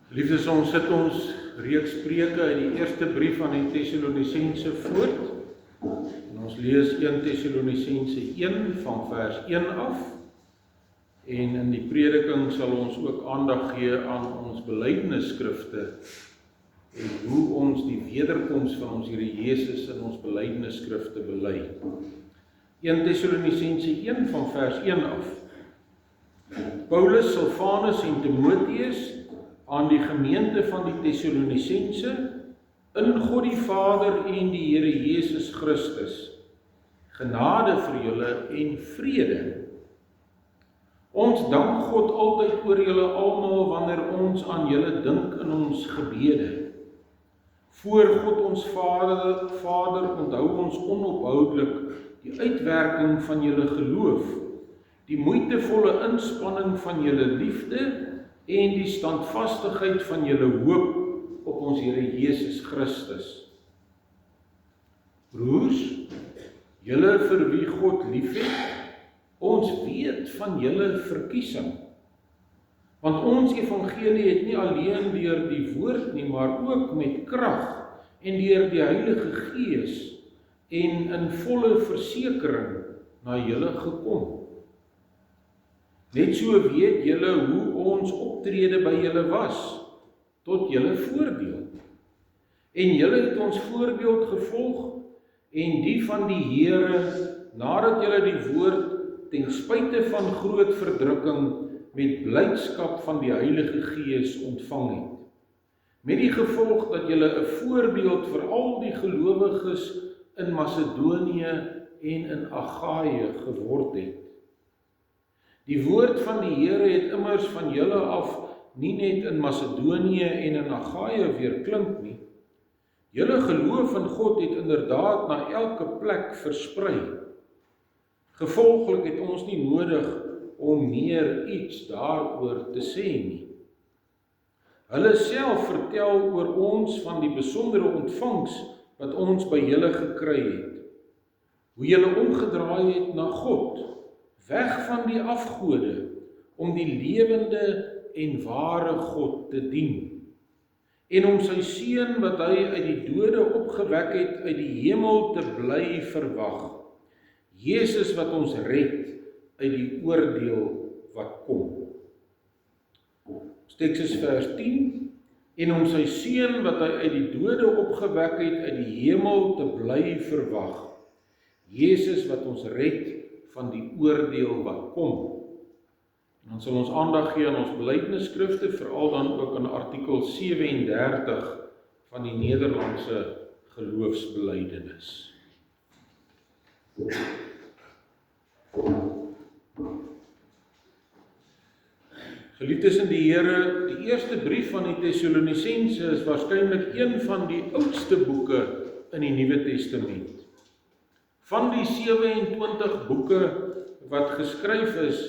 Liefdes, ons sit ons reeks preke uit die eerste brief aan die Tessalonisense voort. En ons lees 1 Tessalonisense 1 van vers 1 af. En in die prediking sal ons ook aandag gee aan ons belydenisskrifte en hoe ons die wederkoms van ons Here Jesus in ons belydenisskrifte bely. 1 Tessalonisense 1 van vers 1 af. Paulus, Silvanus en Timotheus aan die gemeente van die Tessalonisense, in God die Vader en die Here Jesus Christus, genade vir julle en vrede. Ons dank God altyd oor julle almal wanneer ons aan julle dink in ons gebede. Voor God ons Vader onthou ons onophoudelik die uitwerking van julle geloof, die moeitevolle inspanning van julle liefde en die standvastigheid van julle hoop op ons Here Jesus Christus. Broers, julle vir wie God liefhet, ons weet van julle verkiesing. Want ons evangelie het nie alleen deur die woord nie, maar ook met krag en deur die Heilige Gees en in volle versekering na julle gekom. Net so weet julle hoe ons optrede by julle was, tot julle voordeel. En julle het ons voorbeeld gevolg, en die van die Here, nadat julle die woord ten spyte van groot verdrukking met blydskap van die Heilige Gees ontvang het. Met die gevolg dat julle 'n voorbeeld vir al die gelowiges in Macedonië en in Agaïe geword het. Die woord van die Here het immers van julle af nie net in Macedonië en in Agaïe weer klink nie. Julle geloof in God het inderdaad na elke plek versprei. Gevolglik het ons nie nodig om meer iets daaroor te sê nie. Hulle self vertel oor ons van die besondere ontvangs wat ons by julle gekry het. Hoe julle omgedraai het na God, weg van die afgode, om die lewende en ware God te dien. En om sy seun wat hy uit die dode opgewek het, uit die hemel te bly verwag. Jesus wat ons red uit die oordeel wat kom. Teks is vers 10. En om sy seun wat hy uit die dode opgewek het, uit die hemel te bly verwag. Jesus wat ons red van die oordeel wat kom. En dan sal ons aandag gee aan ons belydenisskrifte, veral dan ook in artikel 37 van die Nederlandse geloofsbelydenis. Geliefdes in die Here, die eerste brief van die Tessalonisense is waarskynlik een van die oudste boeke in die Nuwe Testament. Van die 27 boeke wat geskryf is,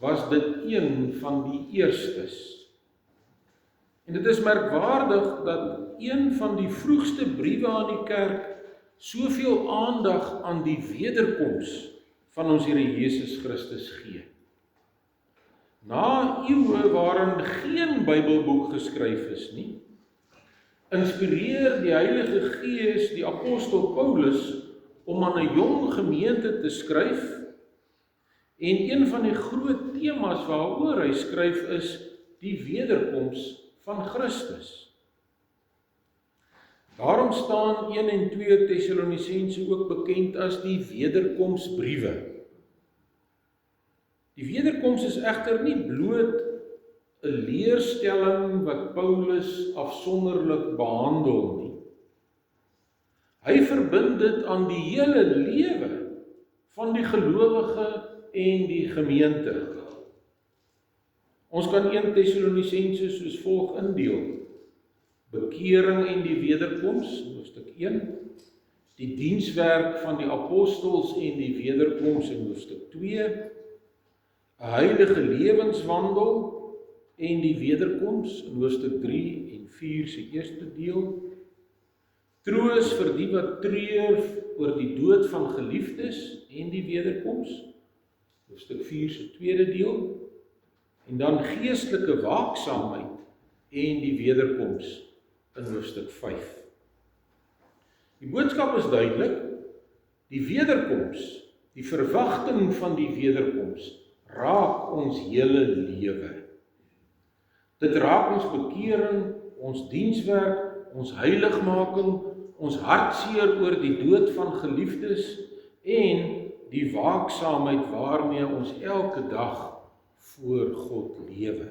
was dit een van die eerstes. En dit is merkwaardig dat een van die vroegste briewe aan die kerk soveel aandag aan die wederkoms van ons Here Jesus Christus gee. Na eeue waarin geen Bybelboek geskryf is nie, inspireer die Heilige Gees die apostel Paulus om aan 'n jong gemeente te skryf, en een van die groot temas waaroor hy skryf is die wederkoms van Christus. Daarom staan 1 en 2 Tessalonisense ook bekend as die wederkomsbriewe. Die wederkoms is egter nie bloot 'n leerstelling wat Paulus afsonderlik behandel nie. Hy verbind dit aan die hele lewe van die gelowige en die gemeente. Ons kan 1 Tessalonisense soos volg indeel. Bekering en die wederkoms, hoofstuk 1. Die dienswerk van die apostels en die wederkoms in hoofstuk 2. 'n Heilige lewenswandel en die wederkoms in hoofstuk 3 en 4 se eerste deel. Troos vir die wat treur oor die dood van geliefdes en die wederkoms, hoofstuk 4 se tweede deel. En dan geestelike waaksaamheid en die wederkoms in hoofstuk 5. Die boodskap is duidelik, die wederkoms, die verwagting van die wederkoms, raak ons hele lewe. Dit raak ons bekering, ons dienswerk, ons heiligmaking, ons hartseer oor die dood van geliefdes en die waaksaamheid waarmee ons elke dag voor God lewe.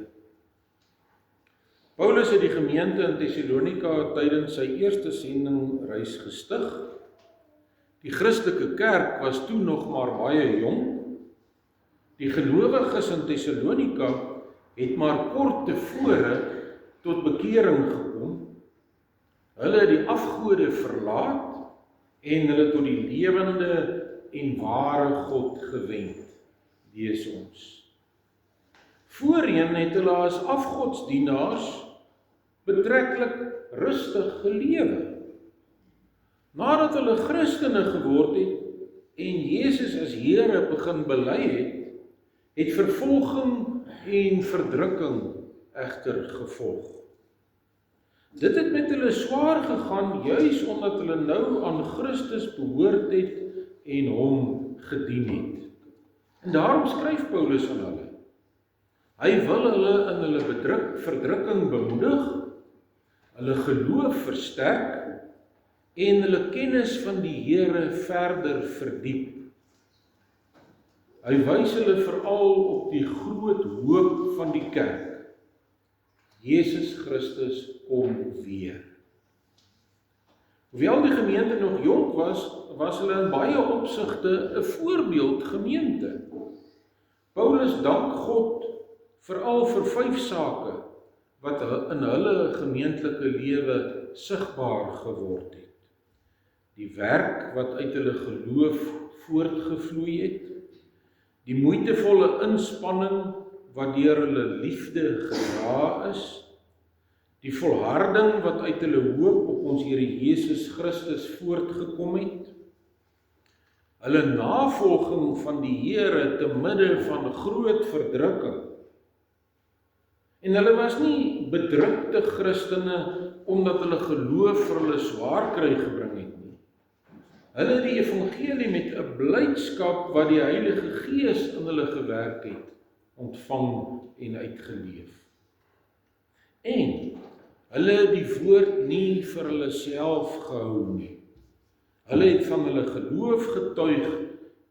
Paulus het die gemeente in Thessalonika tydens sy eerste sendingreis gestig. Die Christelike kerk was toe nog maar baie jong. Die gelowiges in Thessalonika het maar kort tevore tot bekering gekom. Hulle het die afgode verlaat en hulle tot die lewende en ware God gewend, lees ons. Voorheen het hulle as afgodsdienaars betreklik rustig gelewe. Nadat hulle Christene geword het en Jesus as Here begin bely het, het vervolging en verdrukking egter gevolg. Dit het met hulle swaar gegaan, juis omdat hulle nou aan Christus behoort het en hom gedien het. En daarom skryf Paulus aan hulle. Hy wil hulle in hulle verdrukking bemoedig, hulle geloof versterk en hulle kennis van die Here verder verdiep. Hy wys hulle veral op die groot hoop van die kerk. Jesus Christus kom weer. Hoewel die gemeente nog jonk was, was hulle in baie opsigte 'n voorbeeld gemeente. Paulus dank God veral vir 5 sake wat in hulle gemeentelike lewe sigbaar geword het. Die werk wat uit hulle geloof voortgevloei het, die moeitevolle inspanning wat deur hulle liefde gedra is, die volharding wat uit hulle hoop op ons Here Jesus Christus voortgekom het, hulle navolging van die Here te midde van groot verdrukking. En hulle was nie bedrukte Christene omdat hulle geloof vir hulle swaar kry gebring het nie. Hulle het die evangelie met 'n blydskap wat die Heilige Gees in hulle gewerk het, ontvang en uitgeleef. En hulle het die woord nie vir hulle self gehou nie. Hulle het van hulle geloof getuig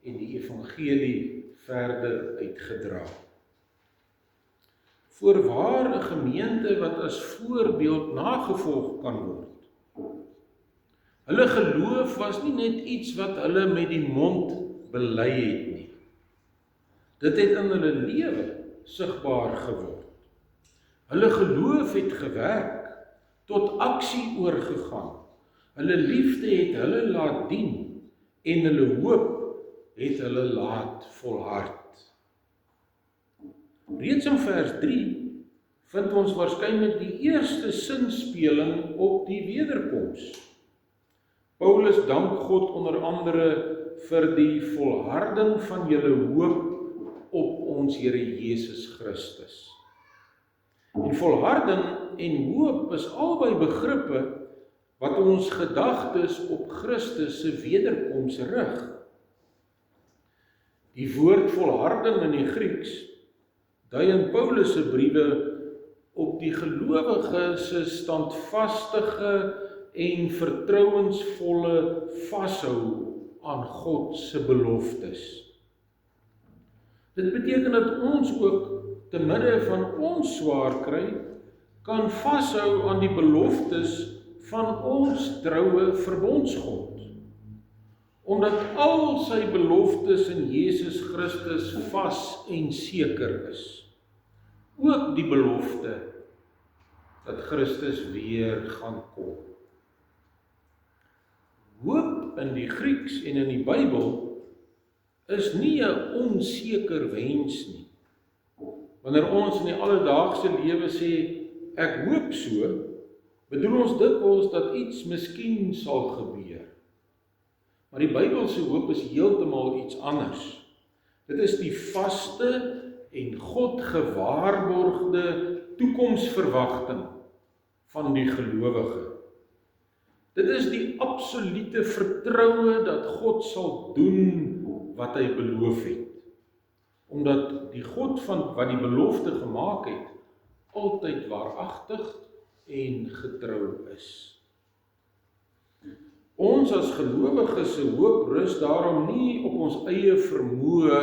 en die evangelie verder uitgedra. Voorwaar 'n gemeente wat as voorbeeld nagevolg kan word. Hulle geloof was nie net iets wat hulle met die mond bely het nie. Dit het in hulle lewe sigbaar geword. Hulle geloof het gewerk, tot aksie oorgegaan. Hulle liefde het hulle laat dien en hulle hoop het hulle laat volhard. Reeds in vers 3 vind ons waarskynlik die eerste sinspeling op die wederkoms. Paulus dank God onder andere vir die volharding van julle hoop op ons Here Jesus Christus. En volharding en hoop is albei begrippe wat ons gedagtes op Christus se wederkoms rig. Die woord volharding in die Grieks dui in Paulus se briewe op die gelowige se standvastige en vertrouensvolle vashou aan God se beloftes. Dit beteken dat ons ook te midde van ons swaar kry kan vashou aan die beloftes van ons troue verbondsgod. Omdat al sy beloftes in Jesus Christus vas en seker is. Ook die belofte dat Christus weer gaan kom. Hoop in die Grieks en in die Bybel is nie 'n onseker wens nie. Wanneer ons in die alledaagse lewe sê, ek hoop so, bedoel ons dikwels dat iets miskien sal gebeur. Maar die Bybelse hoop is heeltemal iets anders. Dit is die vaste en God gewaarborgde toekomsverwagting van die gelowige. Dit is die absolute vertroue dat God sal doen wat hy beloof het. Omdat die God wat die belofte gemaak het, altyd waaragtig en getrou is. Ons as gelowiges se hoop rus daarom nie op ons eie vermoë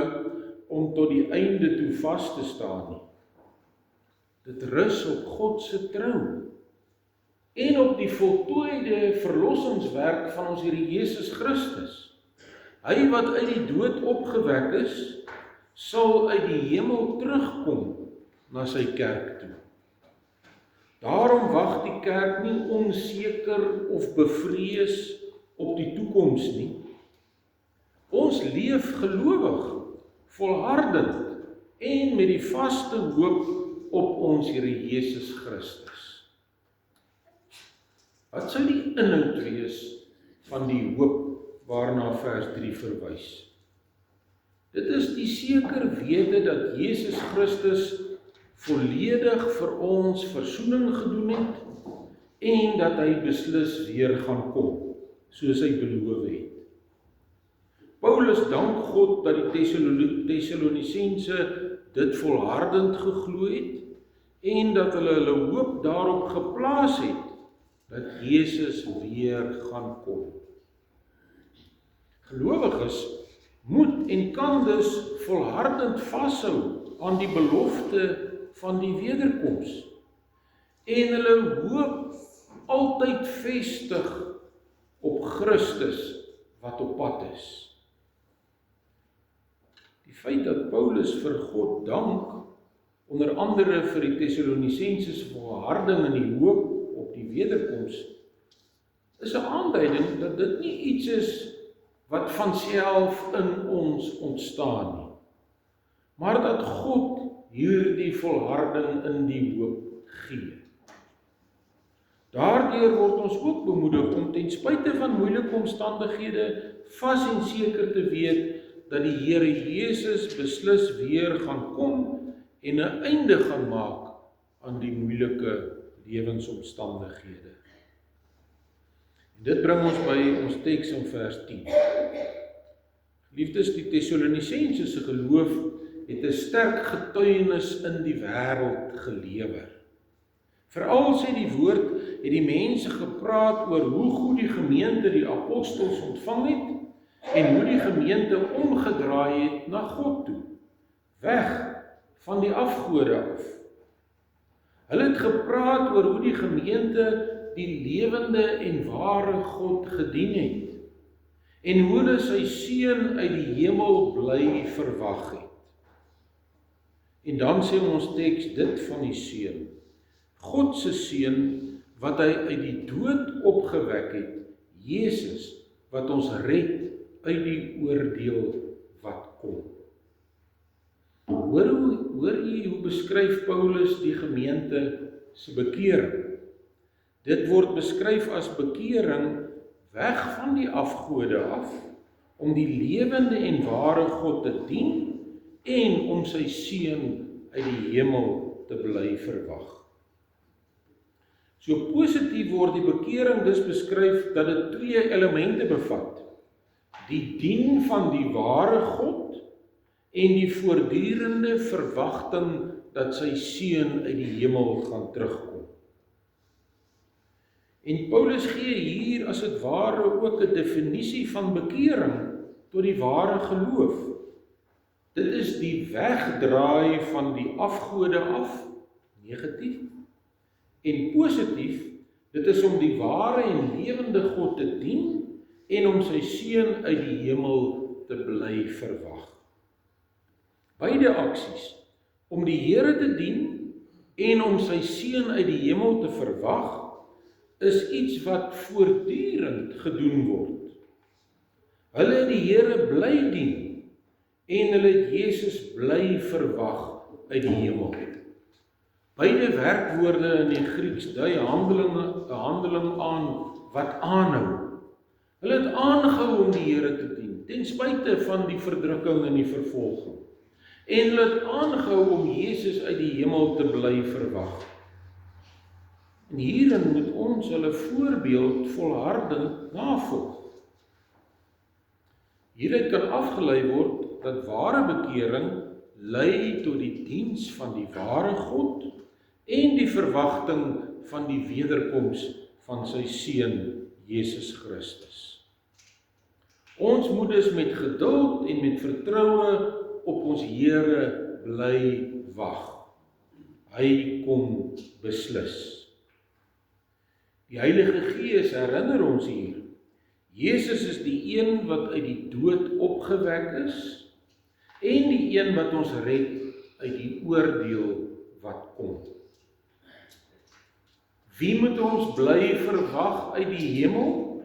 om tot die einde toe vas te staan nie. Dit rus op God se trou en op die voltooide verlossingswerk van ons Here Jesus Christus. Hy wat uit die dood opgewek is, sal uit die hemel terugkom na sy kerk toe. Daarom wag die kerk nie onseker of bevrees op die toekoms nie. Ons leef gelowig, volhardend en met die vaste hoop op ons Here Jesus Christus. Wat sou die inhoud wees van die hoop waarna vers 3 verwys? Dit is die seker wete dat Jesus Christus volledig vir ons versoening gedoen het en dat hy beslis weer gaan kom, soos hy beloof het. Paulus dank God dat die Tessalonisense dit volhardend geglo het en dat hulle hoop daarop geplaas het dat Jesus weer gaan kom. Gelowiges moet en kan dus volhardend vashou aan die belofte van die wederkoms en hulle hoop altyd vestig op Christus wat op pad is. Die feit dat Paulus vir God dank, onder andere vir die Tessalonisense volharding in die hoop op die wederkoms, is 'n aanduiding dat dit nie iets is wat van self in ons ontstaan nie, maar dat God hierdie volharding in die hoop gee. Daardeur word ons ook bemoedig om ten spyte van moeilike omstandighede vas en seker te weet dat die Here Jesus beslis weer gaan kom en 'n einde gaan maak aan die moeilike lewensomstandighede. En dit bring ons by ons teks in vers 10. Geliefdes, die Tessalonisense se geloof het 'n sterk getuienis in die wêreld gelewer. Veral sê die woord, het die mense gepraat oor hoe goed die gemeente die apostels ontvang het en hoe die gemeente omgedraai het na God toe, weg van die afgode af. Hulle het gepraat oor hoe die gemeente die lewende en ware God gedien het en hoe hulle sy seun uit die hemel bly verwag het. En dan sê ons teks dit van die seun, God se seun wat hy uit die dood opgewek het, Jesus wat ons red uit die oordeel wat kom. Hoor jy hoe beskryf Paulus die gemeente se bekering? Dit word beskryf as bekering weg van die afgode af, om die lewende en ware God te dien en om sy seun uit die hemel te bly verwag. So positief word die bekering dus beskryf dat dit 2 elemente bevat: die dien van die ware God en die voortdurende verwagting dat sy seun uit die hemel gaan terugkom. En Paulus gee hier as het ware ook 'n definisie van bekering tot die ware geloof. Dit is die wegdraai van die afgode af, negatief, en positief, dit is om die ware en lewende God te dien en om sy seun uit die hemel te bly verwag. Beide aksies, om die Here te dien en om sy seun uit die hemel te verwag, is iets wat voortdurend gedoen word. Hulle het die Here bly dien en hulle het Jesus bly verwag uit die hemel. Beide werkwoorde in die Grieks dui 'n handeling aan wat aanhou. Hulle het aangehou om die Here te dien, ten spyte van die verdrukking en die vervolging. En hulle het aangehou om Jesus uit die hemel te bly verwag. En hierin moet ons hulle voorbeeld volhardend navolg. Hieruit kan afgelei word dat ware bekering lei tot die diens van die ware God en die verwagting van die wederkoms van sy seun Jesus Christus. Ons moet dus met geduld en met vertroue op ons Here bly wag. Hy kom beslis. Die Heilige Gees herinner ons hier, Jesus is die een wat uit die dood opgewek is en die een wat ons red uit die oordeel wat kom. Wie moet ons bly verwag uit die hemel?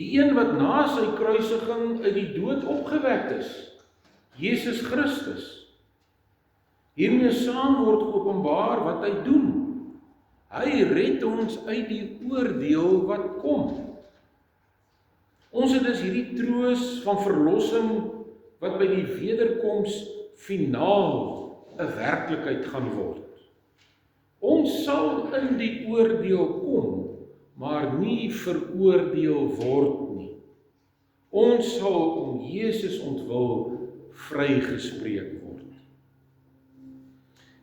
Die een wat na sy kruisiging uit die dood opgewek is, Jesus Christus. Hiermee saam word geopenbaar wat hy doen. Hy red ons uit die oordeel wat kom. Ons het dus hierdie troos van verlossing wat by die wederkoms finaal 'n werklikheid gaan word. Ons sal in die oordeel kom, maar nie veroordeel word nie. Ons sal om Jesus ontwil vrygespreek word.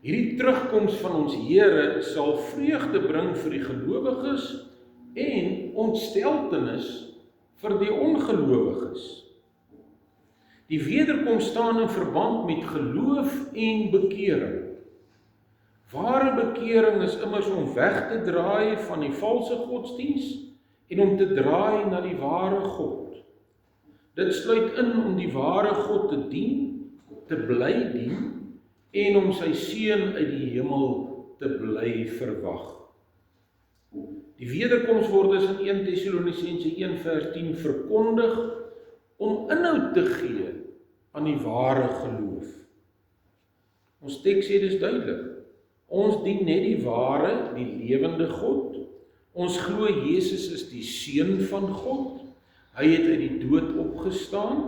Hierdie terugkoms van ons Here sal vreugde bring vir die gelowiges en ontsteltenis vir die ongelowiges. Die wederkoms staan in verband met geloof en bekering. Ware bekering is immers om weg te draai van die valse godsdiens en om te draai na die ware God. Dit sluit in om die ware God te dien, te bly dien en om sy seun uit die hemel te bly verwag. Die wederkoms word dus in 1 Tessalonisense 1:10 verkondig om inhoud te gee aan die ware geloof. Ons teks sê dis duidelik. Ons dien net die ware, die lewende God. Ons glo Jesus is die seun van God. Hy het uit die dood opgestaan.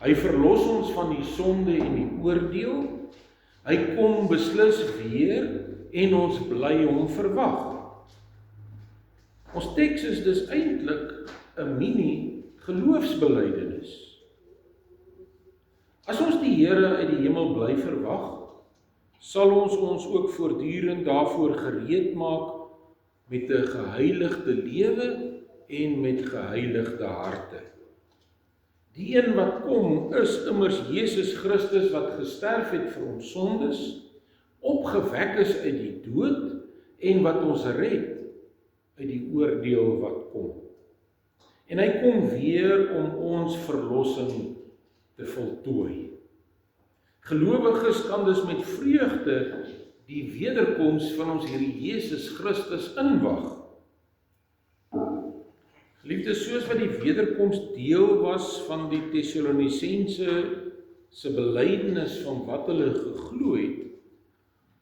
Hy verlos ons van die sonde en die oordeel. Hy kom beslis weer en ons bly hom verwag. Ons teks is dus eintlik 'n mini geloofsbelijdenis. As ons die Here uit die hemel bly verwag, sal ons ons ook voortdurend daarvoor gereed maak met 'n geheiligde lewe en met geheiligde harte. Die een wat kom is immers Jesus Christus wat gesterf het vir ons sondes, opgewek is uit die dood en wat ons red uit die oordeel wat kom. En hy kom weer om ons verlossing te voltooi. Gelowiges kan dus met vreugde die wederkoms van ons Here Jesus Christus inwag. Geliefdes, soos wat die wederkoms deel was van die Tessalonisense se belydenis van wat hulle geglo het,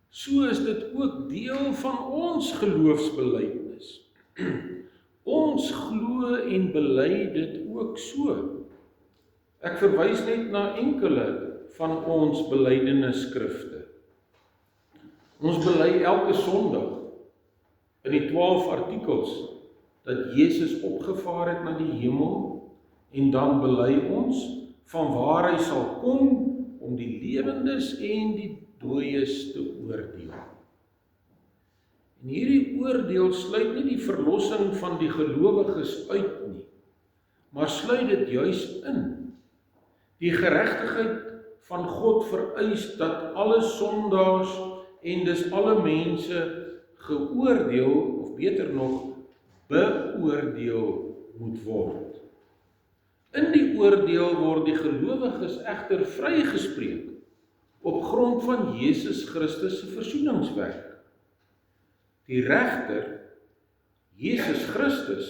so is dit ook deel van ons geloofsbelydenis. Ons glo en bely dit ook so. Ek verwys net na enkele van ons belydenisskrifte. Ons bely elke Sondag in die 12 artikels dat Jesus opgevaar het na die hemel en dan bely ons van waar hy sal kom om die lewendes en die dooies te oordeel. En hierdie oordeel sluit nie die verlossing van die gelowiges uit nie, maar sluit dit juis in. Die geregtigheid van God vereis dat alle sondaars en dus alle mense geoordeel, of beter nog, beoordeel moet word. In die oordeel word die gelowiges egter vrygespreek op grond van Jesus Christus se versoeningswerk. Die regter, Jesus Christus,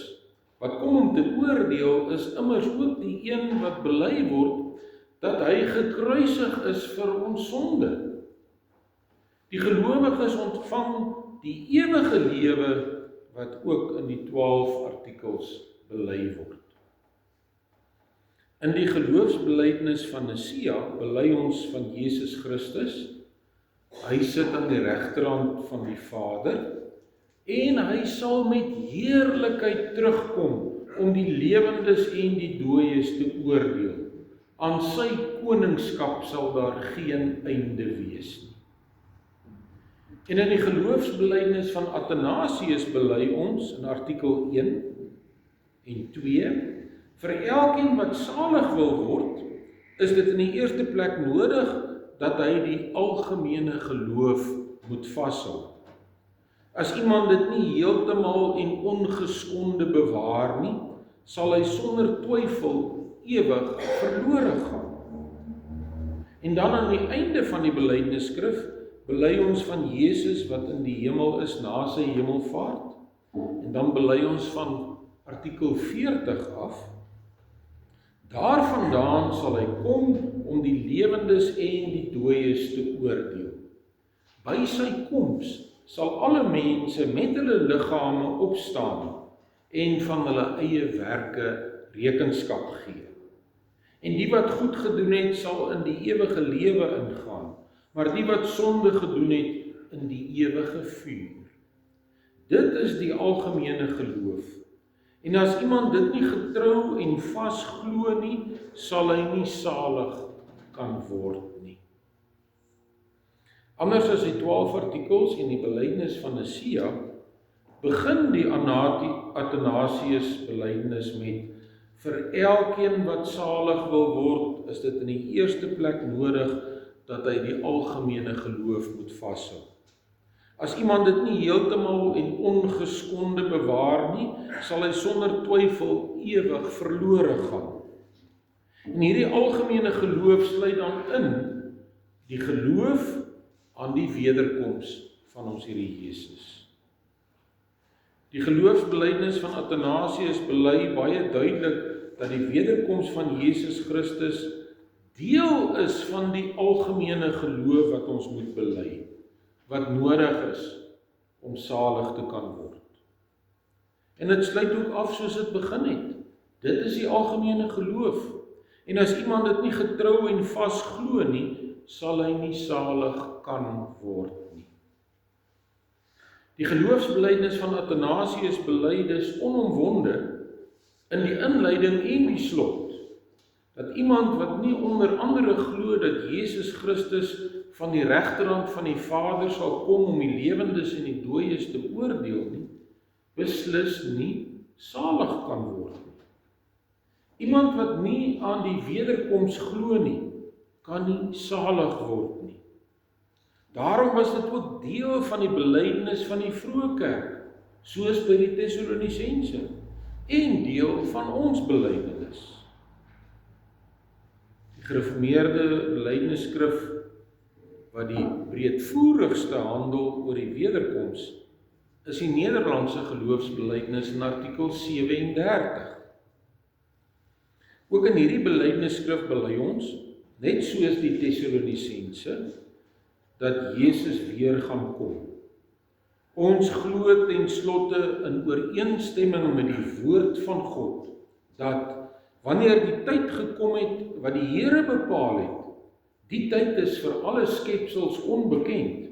wat kom om te oordeel, is immers ook die een wat bely word dat hy gekruisig is vir ons sonde. Die gelowiges ontvang die ewige lewe wat ook in die 12 artikels bely word. In die geloofsbelijdenis van Nicea bely ons van Jesus Christus. Hy sit aan die regterhand van die Vader en hy sal met heerlikheid terugkom om die lewendes en die dooies te oordeel. Aan sy koningskap sal daar geen einde wees nie. En in die geloofsbelijdenis van Athanasius bely ons in artikel 1 en 2, vir elkeen wat salig wil word, is dit in die eerste plek nodig dat hy die algemene geloof moet vashou. As iemand dit nie heeltemal en ongeskonde bewaar nie, sal hy sonder twyfel ewig verlore gaan. En dan aan die einde van die belydenisskrif bely ons van Jesus wat in die hemel is na sy hemelvaart. En dan bely ons van artikel 40 af. Daarvandaan sal hy kom om die lewendes en die dooies te oordeel. By sy koms sal alle mense met hulle liggame opstaan en van hulle eie werke rekenskap gee. En die wat goed gedoen het, sal in die ewige lewe ingaan, maar die wat sonde gedoen het, in die ewige vuur. Dit is die algemene geloof. En as iemand dit nie getrou en vas glo nie, sal hy nie salig kan word nie. Anders as die 12 artikels en die belydenis van Nicea, begin die Athanasius belydenis met: vir elkeen wat salig wil word, is dit in die eerste plek nodig dat hy die algemene geloof moet vashou. As iemand dit nie heeltemal en ongeskonde bewaar nie, sal hy sonder twyfel ewig verlore gaan. En hierdie algemene geloof sluit dan in die geloof aan die wederkoms van ons Here Jesus. Die geloofsbelijdenis van Athanasius bely baie duidelik dat die wederkoms van Jesus Christus deel is van die algemene geloof wat ons moet bely, wat nodig is om salig te kan word. En dit sluit ook af soos dit begin het. Dit is die algemene geloof. En as iemand dit nie getrou en vas glo nie, sal hy nie salig kan word nie. Die geloofsbelijdenis van Athanasius bely dus onomwonde in die inleiding en die slot, dat iemand wat nie onder andere glo dat Jesus Christus van die regterhand van die Vader sal kom om die lewendes en die dooies te oordeel nie, beslis nie salig kan word nie. Iemand wat nie aan die wederkoms glo nie, kan nie salig word nie. Daarom was dit ook deel van die belydenis van die vroeë kerk, soos by die Tessalonisense, en deel van ons belydenis. Die gereformeerde belydenisskrif wat die breedvoerigste handel oor die wederkoms, is die Nederlandse geloofsbelydenis in artikel 37. Ook in hierdie belydenisskrif bely ons, net soos die Tessalonisense, dat Jesus weer gaan kom. Ons glo ten slotte in ooreenstemming met die woord van God, dat wanneer die tyd gekom het wat die Here bepaal het, die tyd is vir alle skepsels onbekend,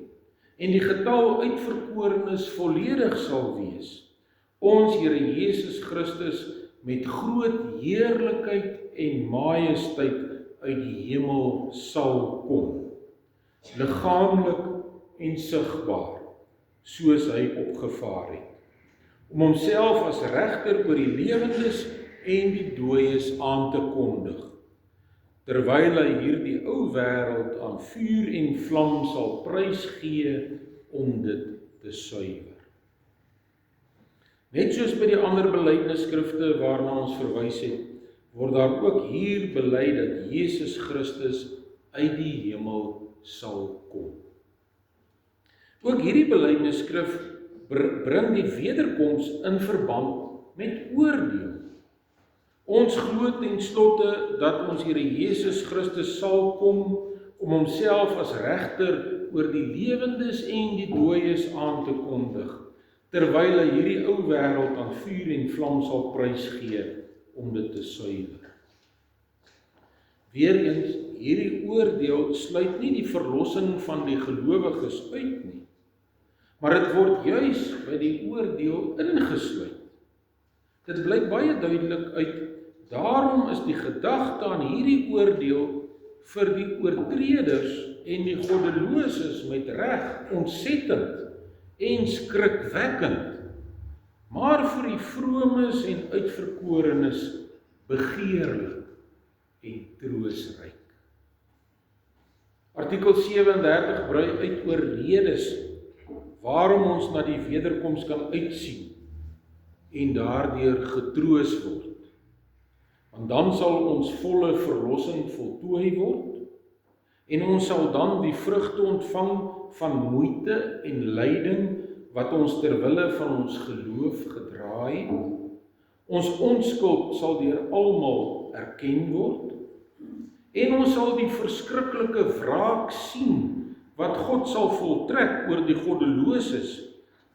en die getal uitverkorenes volledig sal wees, ons Here Jesus Christus met groot heerlikheid en majesteit uit die hemel sal kom, liggaamlik en sigbaar, soos hy opgevaar het, om homself as regter oor die lewendes en die dooies aan te kondig, terwyl hy hierdie ou wêreld aan vuur en vlam sal prysgee om dit te suiwer. Net soos by die ander belydenisskrifte waarna ons verwys het, word daar ook hier bely dat Jesus Christus uit die hemel sal kom. Ook hierdie belydenisskrif bring die wederkoms in verband met oordeel. Ons glo ten slotte dat ons Here Jesus Christus sal kom om homself as regter oor die lewendes en die dooies aan te kondig, terwyl hy hierdie ou wêreld aan vuur en vlam sal prysgee om dit te suiwer. Weereens, hierdie oordeel sluit nie die verlossing van die gelowiges uit nie, Maar dit word juis by die oordeel ingesluit. Dit blyk baie duidelik uit, daarom is die gedagte aan hierdie oordeel vir die oortreders en die goddeloses met reg ontsettend en skrikwekkend, maar vir die vromes en uitverkorenes begeerlik en troosryk. Artikel 37 brei uit oor redes waarom ons na die wederkoms kan uitsien en daardeur getroos word. Want dan sal ons volle verlossing voltooi word en ons sal dan die vrugte ontvang van moeite en lyding wat ons ter wille van ons geloof gedra het. Ons onskuld sal deur almal erken word en ons sal die verskriklike wraak sien wat God sal voltrek oor die goddeloses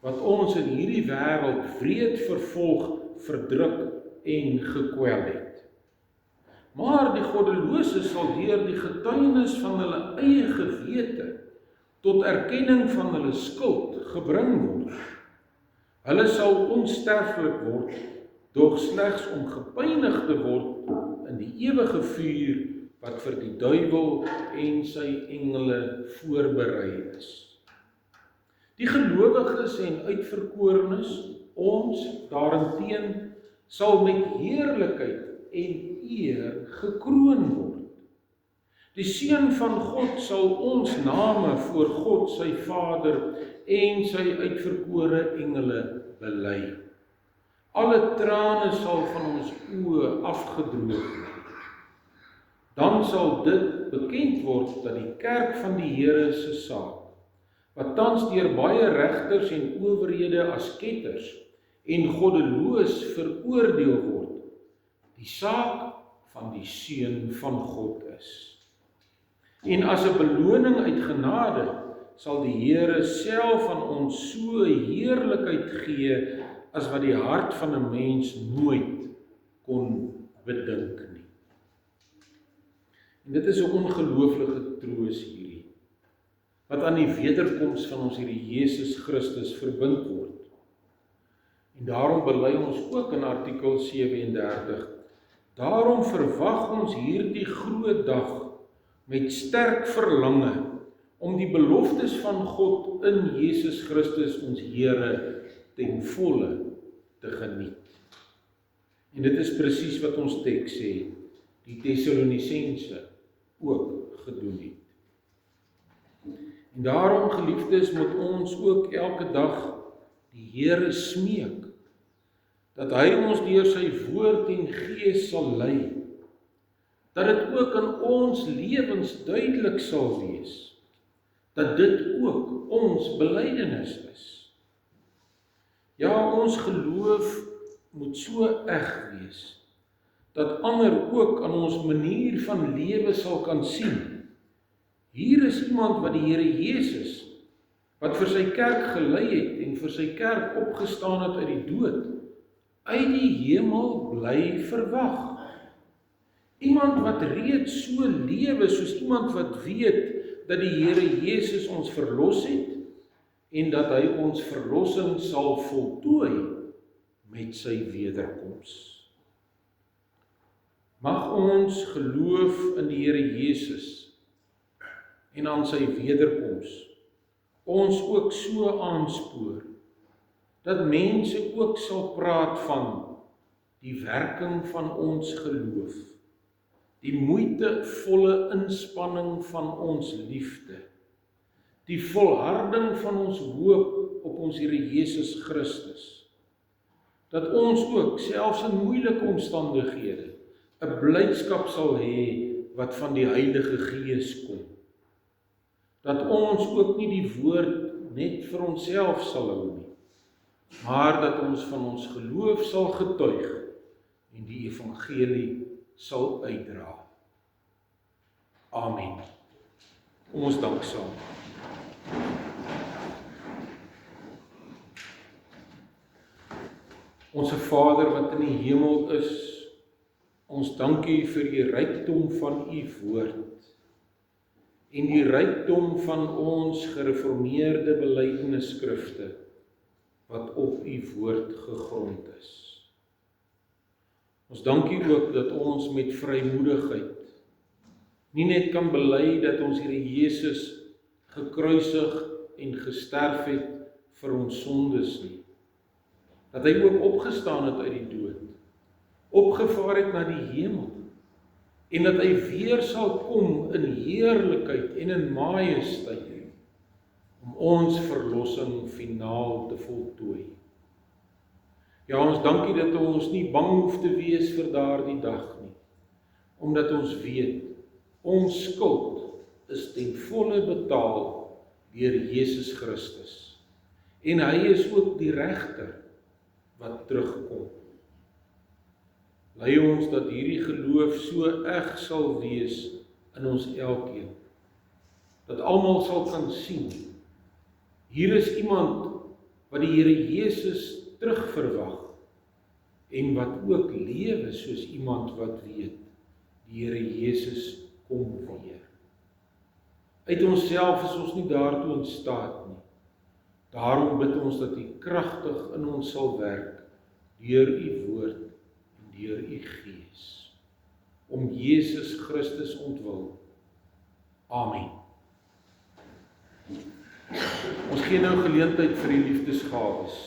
wat ons in hierdie wêreld wreed vervolg, verdruk en gekwel het. Maar die goddeloses sal deur die getuienis van hulle eie gewete tot erkenning van hulle skuld gebring word. Hulle sal onsterflik word, doch slegs om gepynig te word in die ewige vuur wat vir die duiwel en sy engele voorberei is. Die gelowiges en uitverkorenes, ons daarenteen, sal met heerlikheid en eer gekroon word. Die Seun van God sal ons name voor God sy Vader en sy uitverkore engele bely. Alle trane sal van ons oë afgedroog word. Dan sal dit bekend word dat die kerk van die Here se saak, wat tans deur baie regters en owerhede as ketters en goddeloos veroordeel word, die saak van die Seun van God is. En as 'n beloning uit genade sal die Here self aan ons so heerlikheid gee as wat die hart van 'n mens nooit kon bedink nie. En dit is 'n ongelooflike troos hierdie, wat aan die wederkoms van ons Here Jesus Christus verbind word. En daarom bely ons ook in artikel 37, daarom verwag ons hierdie groot dag met sterk verlange om die beloftes van God in Jesus Christus ons Here ten volle te geniet. En dit is presies wat ons teks sê, die Tessalonisense ook gedoen het. En daarom, geliefdes, moet ons ook elke dag die Here smeek, dat hy ons deur sy woord en gees sal lei, dat dit ook in ons lewens duidelik sal wees, dat dit ook ons belydenis is. Ja, ons geloof moet so eg wees, dat ander ook aan ons manier van lewe sal kan sien. Hier is iemand wat die Here Jesus, wat vir sy kerk gelei het en vir sy kerk opgestaan het uit die dood, uit die hemel bly verwag. Iemand wat reeds so lewe soos iemand wat weet dat die Here Jesus ons verlos het en dat hy ons verlossing sal voltooi met sy wederkoms. Mag ons geloof in die Here Jesus en aan sy wederkoms ons ook so aanspoor, dat mense ook sal praat van die werking van ons geloof, die moeitevolle inspanning van ons liefde, die volharding van ons hoop op ons Here Jesus Christus, dat ons ook, selfs in moeilike omstandighede, 'n blydskap sal hê wat van die Heilige Gees kom. Dat ons ook nie die woord net vir onsself sal hou nie, maar dat ons van ons geloof sal getuig en die evangelie sal uitdra. Amen. Kom ons dank saam. Onse Vader wat in die hemel is, ons dank U vir die rykdom van U woord en die rykdom van ons gereformeerde belydenisskrifte wat op u woord gegrond is. Ons dank u ook dat ons met vrymoedigheid nie net kan bely dat ons Here Jesus gekruisig en gesterf het vir ons sondes nie, dat hy ook opgestaan het uit die dood, opgevaar het na die hemel, en dat hy weer sal kom in heerlikheid en in majesteit, om ons verlossing finaal te voltooi. Ja, ons dankie dat ons nie bang hoef te wees vir daardie dag nie, omdat ons weet, ons skuld is ten volle betaal deur Jesus Christus. En hy is ook die regter wat terugkom. Lei ons dat hierdie geloof so eg sal wees in ons elkeen, dat almal sal kan sien, hier is iemand wat die Here Jesus terugverwag, en wat ook lewe soos iemand wat weet, die Here Jesus kom weer. Uit onsself is ons nie daartoe in staat nie. Daarom bid ons dat U kragtig in ons sal werk, deur U woord en deur U Gees, om Jesus Christus ontwil. Amen. Ons gee nou geleentheid vir die liefdesgawes.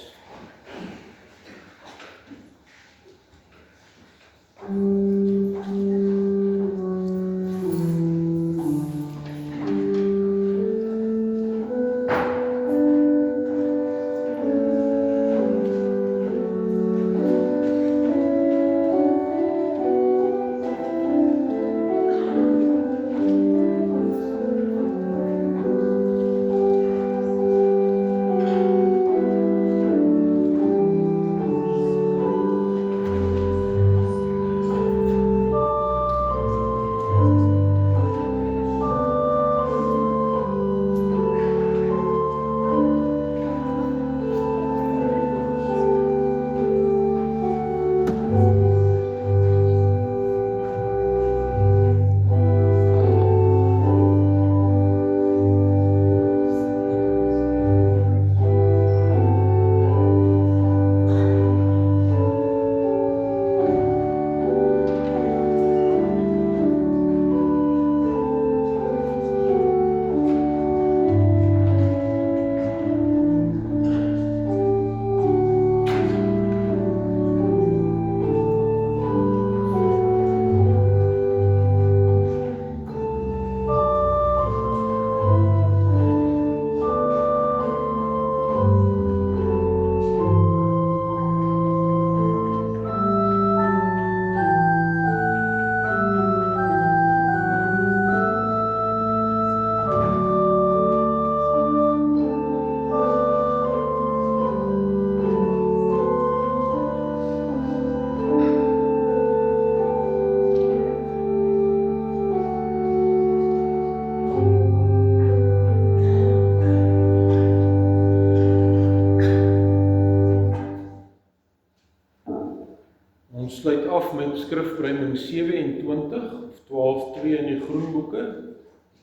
Ons sluit af met skrifbreiding 27 of 12:2 in die groenboeke.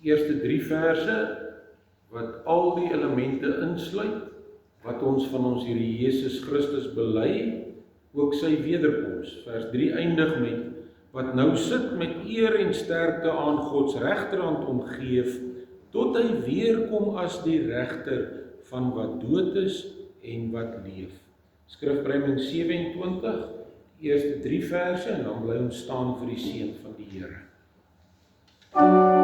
Die eerste 3 verse wat al die elemente insluit wat ons van ons Here Jesus Christus bely, ook sy wederkoms. Vers 3 eindig met wat nou sit met eer en sterkte aan God se regterhand omgeef, tot hy weer kom as die regter van wat dood is en wat leef. Skrifbreiding 27, eerste 3 verse, en dan bly ons staan vir die seën van die Here. Oh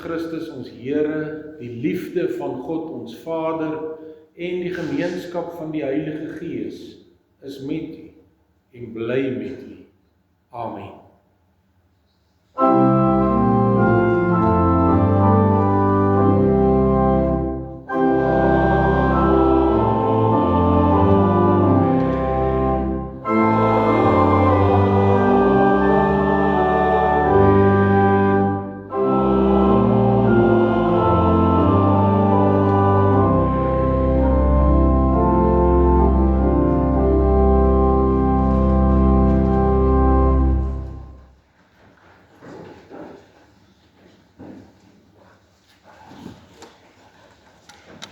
Christus ons Here, die liefde van God ons Vader en die gemeenskap van die Heilige Gees is met u en bly met u. Amen.